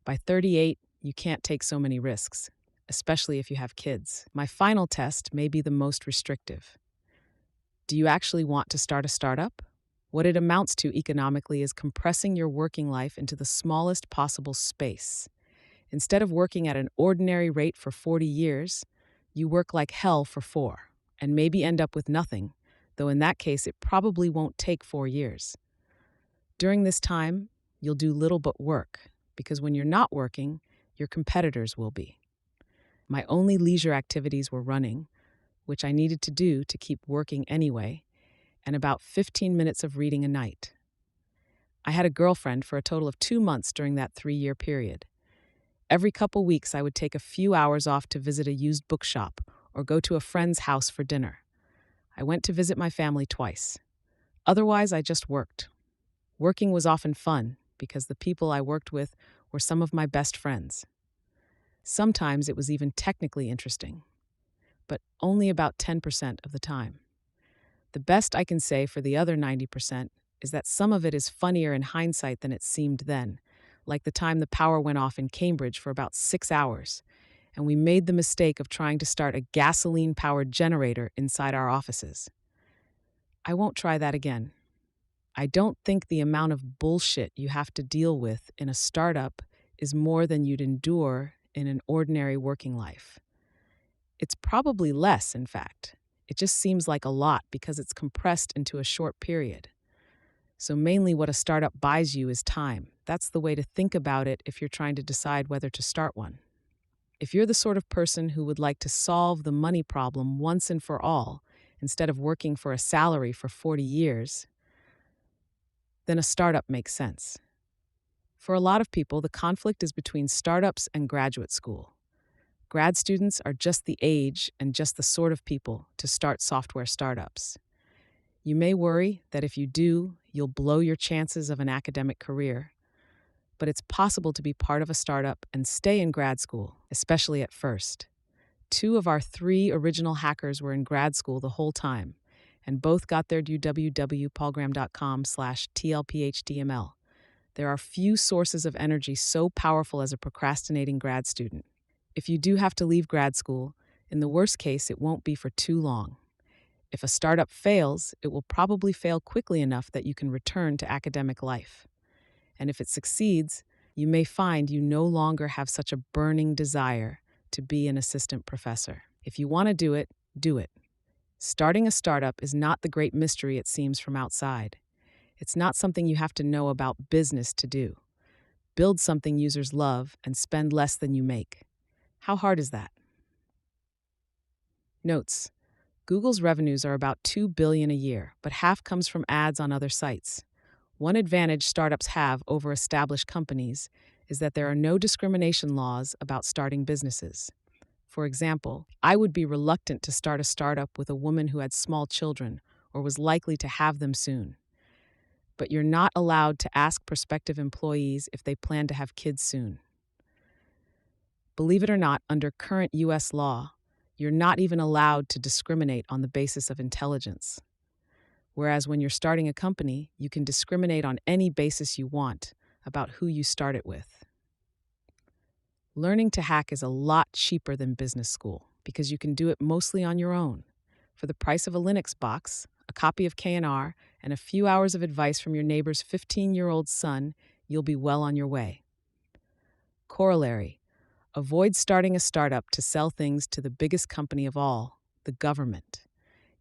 By 38, you can't take so many risks, especially if you have kids. My final test may be the most restrictive. Do you actually want to start a startup? What it amounts to economically is compressing your working life into the smallest possible space. Instead of working at an ordinary rate for 40 years, you work like hell for 4, and maybe end up with nothing, though in that case it probably won't take 4 years. During this time, you'll do little but work, because when you're not working, your competitors will be. My only leisure activities were running, which I needed to do to keep working anyway, and about 15 minutes of reading a night. I had a girlfriend for a total of 2 months during that 3-year period. Every couple weeks, I would take a few hours off to visit a used bookshop or go to a friend's house for dinner. I went to visit my family twice. Otherwise, I just worked. Working was often fun because the people I worked with were some of my best friends. Sometimes it was even technically interesting, but only about 10% of the time. The best I can say for the other 90% is that some of it is funnier in hindsight than it seemed then, like the time the power went off in Cambridge for about 6 hours, and we made the mistake of trying to start a gasoline-powered generator inside our offices. I won't try that again. I don't think the amount of bullshit you have to deal with in a startup is more than you'd endure in an ordinary working life. It's probably less, in fact. It just seems like a lot because it's compressed into a short period. So mainly what a startup buys you is time. That's the way to think about it if you're trying to decide whether to start one. If you're the sort of person who would like to solve the money problem once and for all, instead of working for a salary for 40 years, then a startup makes sense. For a lot of people, the conflict is between startups and graduate school. Grad students are just the age and just the sort of people to start software startups. You may worry that if you do, you'll blow your chances of an academic career, but it's possible to be part of a startup and stay in grad school, especially at first. 2 of our 3 original hackers were in grad school the whole time, and both got their www.paulgraham.com/tlphdml. There are few sources of energy so powerful as a procrastinating grad student. If you do have to leave grad school, in the worst case, it won't be for too long. If a startup fails, it will probably fail quickly enough that you can return to academic life. And if it succeeds, you may find you no longer have such a burning desire to be an assistant professor. If you want to do it, do it. Starting a startup is not the great mystery it seems from outside. It's not something you have to know about business to do. Build something users love and spend less than you make. How hard is that? Notes: Google's revenues are about $2 billion a year, but half comes from ads on other sites. One advantage startups have over established companies is that there are no discrimination laws about starting businesses. For example, I would be reluctant to start a startup with a woman who had small children or was likely to have them soon. But you're not allowed to ask prospective employees if they plan to have kids soon. Believe it or not, under current U.S. law, you're not even allowed to discriminate on the basis of intelligence. Whereas when you're starting a company, you can discriminate on any basis you want about who you start it with. Learning to hack is a lot cheaper than business school because you can do it mostly on your own. For the price of a Linux box, a copy of K&R, and a few hours of advice from your neighbor's 15-year-old son, you'll be well on your way. Corollary: avoid starting a startup to sell things to the biggest company of all, the government.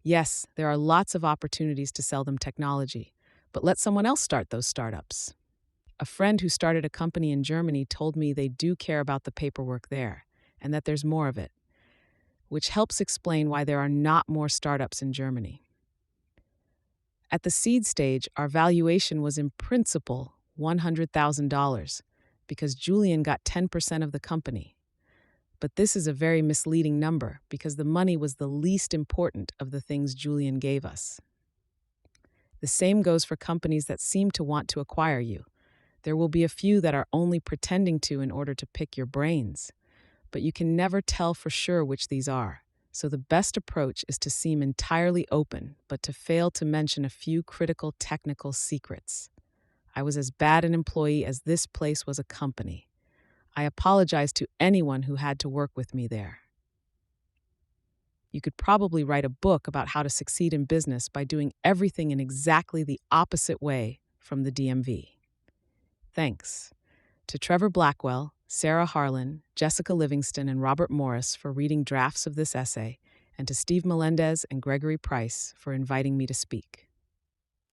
Yes, there are lots of opportunities to sell them technology, but let someone else start those startups. A friend who started a company in Germany told me they do care about the paperwork there, and that there's more of it, which helps explain why there are not more startups in Germany. At the seed stage, our valuation was in principle $100,000 because Julian got 10% of the company. But this is a very misleading number because the money was the least important of the things Julian gave us. The same goes for companies that seem to want to acquire you. There will be a few that are only pretending to in order to pick your brains, but you can never tell for sure which these are. So the best approach is to seem entirely open, but to fail to mention a few critical technical secrets. I was as bad an employee as this place was a company. I apologize to anyone who had to work with me there. You could probably write a book about how to succeed in business by doing everything in exactly the opposite way from the DMV. Thanks to Trevor Blackwell, Sarah Harlan, Jessica Livingston, and Robert Morris for reading drafts of this essay, and to Steve Melendez and Gregory Price for inviting me to speak.